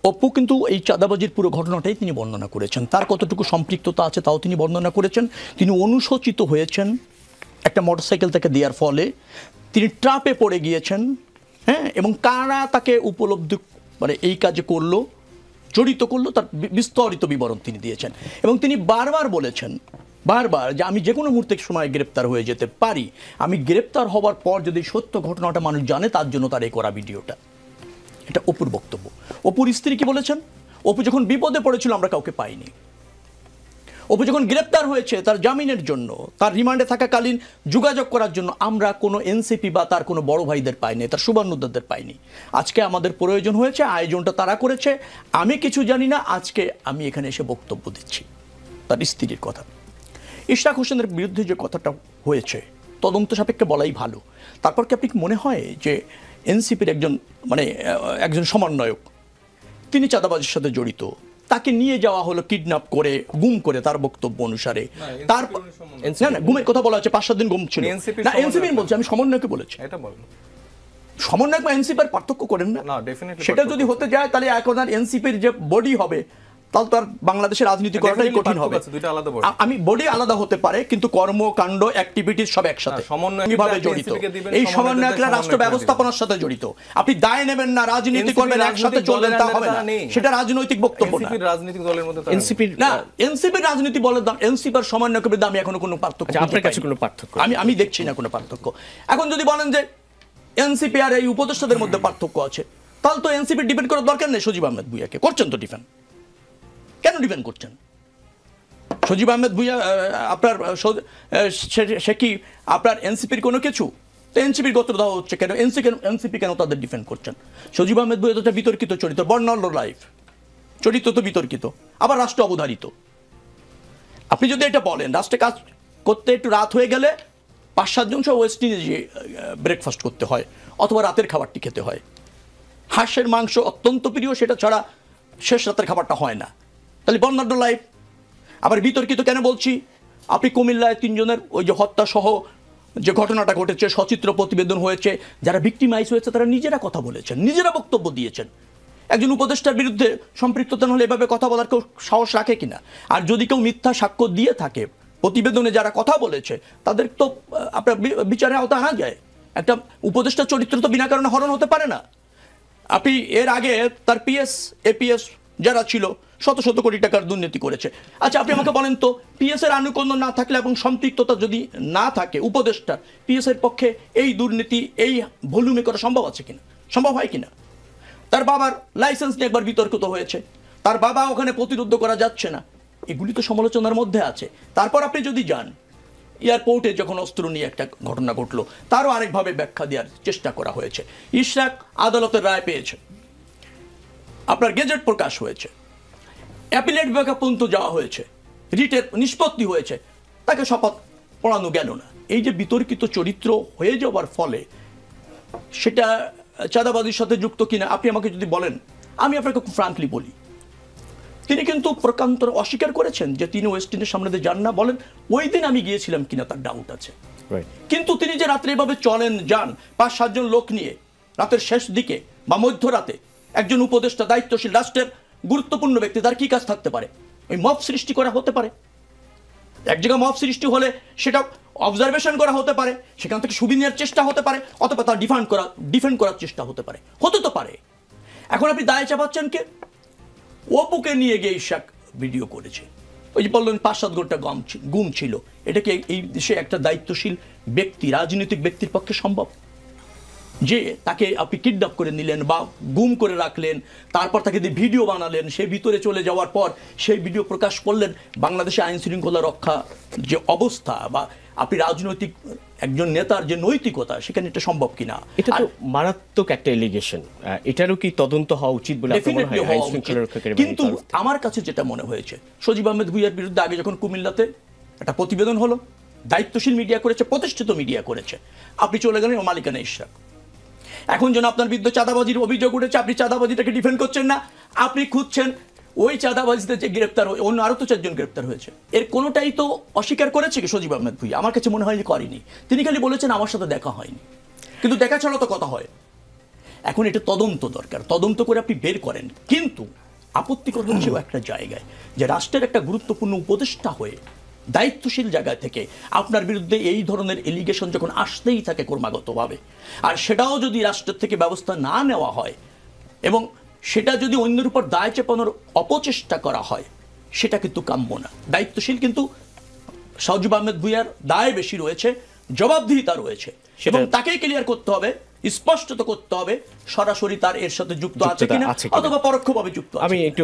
অপু কিন্তু এই চাঁদাবাজির পুরো ঘটনাটাই তিনি বর্ণনা করেছেন। তার কতটুকু সম্পৃক্ততা আছে তাও তিনি বর্ণনা করেছেন। তিনি অনুশোচিত হয়েছেন একটা মোটরসাইকেল তাকে দেওয়ার ফলে, তিনি ট্রাপে পড়ে গিয়েছেন, হ্যাঁ, এবং কারা তাকে উপলব্ধি মানে এই কাজে করলো, জড়িত করলো, তার বিস্তারিত বিবরণ তিনি দিয়েছেন। এবং তিনি বারবার বলেছেন যে আমি যে কোনো মুহূর্তে সময় গ্রেপ্তার হয়ে যেতে পারি, আমি গ্রেপ্তার হওয়ার পর যদি সত্য ঘটনাটা মানুষ জানে তার জন্য তার এই করা ভিডিওটা। এটা অপুর বক্তব্য। অপুর স্ত্রী কি বলেছেন? অপু যখন বিপদে পড়েছিল আমরা কাউকে পাইনি। অপু যখন গ্রেপ্তার হয়েছে তার জামিনের জন্য, তার রিমান্ডে থাকাকালীন যোগাযোগ করার জন্য আমরা কোনো এনসিপি বা তার কোনো বড় ভাইদের পাইনি, তার শুভানুদ্দারদের পাইনি। আজকে আমাদের প্রয়োজন হয়েছে, আয়োজনটা তারা করেছে, আমি কিছু জানি না, আজকে আমি এখানে এসে বক্তব্য দিচ্ছি। তার স্ত্রীর কথা। ইশরাক হোসেনের বিরুদ্ধে যে কথাটা হয়েছে তদন্ত সাপেক্ষে বলাই ভালো। তারপর কি আপনি মনে হয় যে এনসিপির একজন সমন্বয়ক তিনি চাঁদাবাজির সাথে জড়িত, তাকে নিয়ে যাওয়া হলো কিডন্যাপ করে, গুম করে, তার বক্তব্য অনুসারে। তার না গুমের কথা বলা হচ্ছে, 5-7 দিন গুম ছিল না। এনসিপির বলছে, আমি সমন্বয়কে বলেছি। সমন্বয়ক বা এনসিপির পার্থক্য করেন না। সেটা যদি হতে যায় তাহলে এখন আর এনসিপির যে বডি হবে তাহলে তো আর বাংলাদেশের রাজনীতি করাটাই কঠিন হবে। আমি বডি আলাদা হতে পারে কিন্তু কর্মকাণ্ড অ্যাক্টিভিটিস সব একসাথে কিভাবে জড়িত। এই সমন্বয়করা রাষ্ট্র ব্যবস্থাপনার সাথে জড়িত। আপনি দায় নেবেন না, রাজনীতি করবেন, একসাথে চলবেন, তা হবে না। সেটা রাজনৈতিক বক্তব্য না। রাজনৈতিক দলের মধ্যে এনসিপির রাজনীতি বলের দাম, এনসিপির সমন্বয়কের দাম এখনো কোনো পার্থক্য, আপনার কাছে কোনো পার্থক্য আমি দেখছি না কোনো পার্থক্য। এখন যদি বলেন যে এনসিপি আর এই উপদেষ্টাদের মধ্যে পার্থক্য আছে, তাহলে তো এনসিপি ডিফেন্ড করার দরকার নেই। সজীব আহমেদ ভুঁইয়াকে করছেন তো ডিফেন্ড, কেন ডিফেন্ড করছেন? সজীব আহমেদ ভুঁইয়া আপনার সে কি আপনার এনসিপির কোনো কিছু? তো এনসিপির গত দেওয়া হচ্ছে কেন? এনসিপি কেন তাদের ডিফেন্ড করছেন? সজীব আহমেদ ভুঁইয়া তো বিতর্কিত চরিত্র, বর্ণাঢ্য লাইফ চরিত্র তো বিতর্কিত, আবার রাষ্ট্র অবধারিত। আপনি যদি এটা বলেন রাষ্ট্রে কাজ করতে একটু রাত হয়ে গেলে 5-7 জন সহ ওয়েস্ট ইন্ডিজে ব্রেকফাস্ট করতে হয় অথবা রাতের খাবারটি খেতে হয়। হাঁসের মাংস অত্যন্ত প্রিয়, সেটা ছাড়া শেষ রাতের খাবারটা হয় না। তাহলে বর্ণাঢ্য লাইফ। আবার বিতর্কিত কেন বলছি? আপনি কুমিল্লায় 3 জনের ওই যে হত্যা সহ যে ঘটনাটা ঘটেছে, সচিত্র প্রতিবেদন হয়েছে, যারা ভিক্টিমাইজ হয়েছে তারা নিজেরা কথা বলেছেন, নিজেরা বক্তব্য দিয়েছেন। একজন উপদেষ্টার বিরুদ্ধে সম্পৃক্ততা হলে এভাবে কথা বলার কেউ সাহস রাখে কিনা? আর যদি কেউ মিথ্যা সাক্ষ্য দিয়ে থাকে, প্রতিবেদনে যারা কথা বলেছে তাদের তো আপনার বিচারে আওতা আনা যায়। একটা উপদেষ্টার চরিত্র তো বিনা কারণে হরণ হতে পারে না। আপনি এর আগে তার পিএস এপিএস যারা ছিল শত শত কোটি টাকার দুর্নীতি করেছে। আচ্ছা আপনি আমাকে বলেন তো, পিএস এর আনুকূল্য না থাকলে এবং সম্পৃক্ততা যদি না থাকে উপদেষ্টার, পিএস এর পক্ষে এই দুর্নীতি এই ভলিউমে করা সম্ভব আছে কিনা? সম্ভব হয় কিনা? তার বাবার লাইসেন্স নিয়ে একবার বিতর্কিত হয়েছে, তার বাবা ওখানে প্রতিরোধ করা যাচ্ছে না, এগুলি তো সমালোচনার মধ্যে আছে। তারপর আপনি যদি যান এয়ারপোর্টে যখন অস্ত্র নিয়ে একটা ঘটনা ঘটলো, তারও আরেকভাবে ব্যাখ্যা দেওয়ার চেষ্টা করা হয়েছে। ইশরাক আদালতের রায় পেয়েছে, আপনার গেজেট প্রকাশ হয়েছে, অ্যাপিলেট বিভাগে পর্যন্ত যাওয়া হয়েছে, রিটের নিষ্পত্তি হয়েছে, তাকে শপথ পড়ানো গেল না। এই যে বিতর্কিত চরিত্র হয়ে যাওয়ার ফলে সেটা চাঁদাবাজির সাথে যুক্ত কিনা আপনি আমাকে যদি বলেন, আমি আপনাকে খুব ফ্রাঙ্কলি বলি, তিনি কিন্তু প্রকান্তর অস্বীকার করেছেন যে তিনি ওয়েস্ট ইন্ডিজের সামনে দিয়ে যান না। বলেন ওই দিন আমি গিয়েছিলাম কিনা তার ডাউট আছে, কিন্তু তিনি যে রাত্রে এভাবে চলেন যান 5-7 জন লোক নিয়ে রাতের শেষ দিকে বা মধ্যরাতে, একজন উপদেষ্টা দায়িত্বশীল রাষ্ট্রের গুরুত্বপূর্ণ ব্যক্তি, তার কি কাজ থাকতে পারে? ওই মব সৃষ্টি করা হতে পারে। এক জায়গায় মব সৃষ্টি হলে সেটা অবজারভেশন করা হতে পারে, সেখান থেকে সুবিধা নেওয়ার চেষ্টা হতে পারে, অথবা তার ডিফেন্ড করার চেষ্টা হতে পারে, হতে তো পারে। এখন আপনি দায় চাপাচ্ছেন কে? অপুকে নিয়ে গিয়ে ইশাক ভিডিও করেছে, ওই যে বললেন 5-7 ঘন্টা গুম ছিল। এটা কি এই দেশে একটা দায়িত্বশীল ব্যক্তি, রাজনৈতিক ব্যক্তির পক্ষে সম্ভব যে তাকে আপনি কিডন্যাপ করে নিলেন বা গুম করে রাখলেন, তারপর তাকে দিয়ে ভিডিও বানালেন, সে ভিতরে চলে যাওয়ার পর সেই ভিডিও প্রকাশ করলেন? বাংলাদেশে আইন শৃঙ্খলা রক্ষা যে অবস্থা বা আপনি রাজনৈতিক একজন নেতার যে নৈতিকতা, সেখানে এটা সম্ভব কিনা? এটা তো মারাত্মক একটা এলিগেশন, এটারও কি তদন্ত হওয়া উচিত বলে আপনার মনে হয়? আইন শৃঙ্খলা রক্ষাকারী কিন্তু আমার কাছে যেটা মনে হয়েছে, সজীব আহমেদ ভুঁইয়ার বিরুদ্ধে আগে যখন কুমিল্লাতে একটা প্রতিবেদন হলো, দায়িত্বশীল মিডিয়া করেছে, প্রতিষ্ঠিত মিডিয়া করেছে, আপনি চলে গেলেন মালিকানা ইশরাক। এখন যেন আপনার বিরুদ্ধে চাঁদাবাজির অভিযোগ উঠেছে, আপনি চাঁদাবাজিটাকে ডিফেন্ড করছেন না, আপনি খুঁজছেন ওই চাঁদাবাজিতে যে গ্রেপ্তার হয়ে অন্য আরো তো 4 জন গ্রেপ্তার হয়েছে, এর কোনোটাই তো অস্বীকার করেছে কি সজীব আহমেদ ভুঁইয়া? আমার কাছে মনে হয়নি করেনি। তিনি খালি বলেছেন আমার সাথে দেখা হয়নি, কিন্তু দেখা ছাড়া তো কথা হয়। এখন এটা তদন্ত দরকার, তদন্ত করে আপনি বের করেন। কিন্তু আপত্তিকর হচ্ছেও একটা জায়গায় যে রাষ্ট্রের একটা গুরুত্বপূর্ণ উপদেষ্টা হয়ে দায়িত্বশীল জায়গা থেকে আপনার বিরুদ্ধে এই ধরনের এলিগেশন যখন আসতেই থাকে ক্রমাগতভাবে, আর সেটাও যদি রাষ্ট্রের থেকে ব্যবস্থা না নেওয়া হয় এবং সেটা যদি অন্যের উপর দায় চাপানোর অপচেষ্টা করা হয়, সেটা কিন্তু কাম্য না। দায়িত্বশীল কিন্তু সজীব আহমেদ ভূঁইয়ার দায় বেশি রয়েছে, জবাবদিহিতা রয়েছে, এবং তাকেই ক্লিয়ার করতে হবে, স্পষ্টত করতে হবে সরাসরি তার এর সাথে যুক্ত আছে কিনা অথবা পরোক্ষভাবে যুক্ত আছে। আমি একটু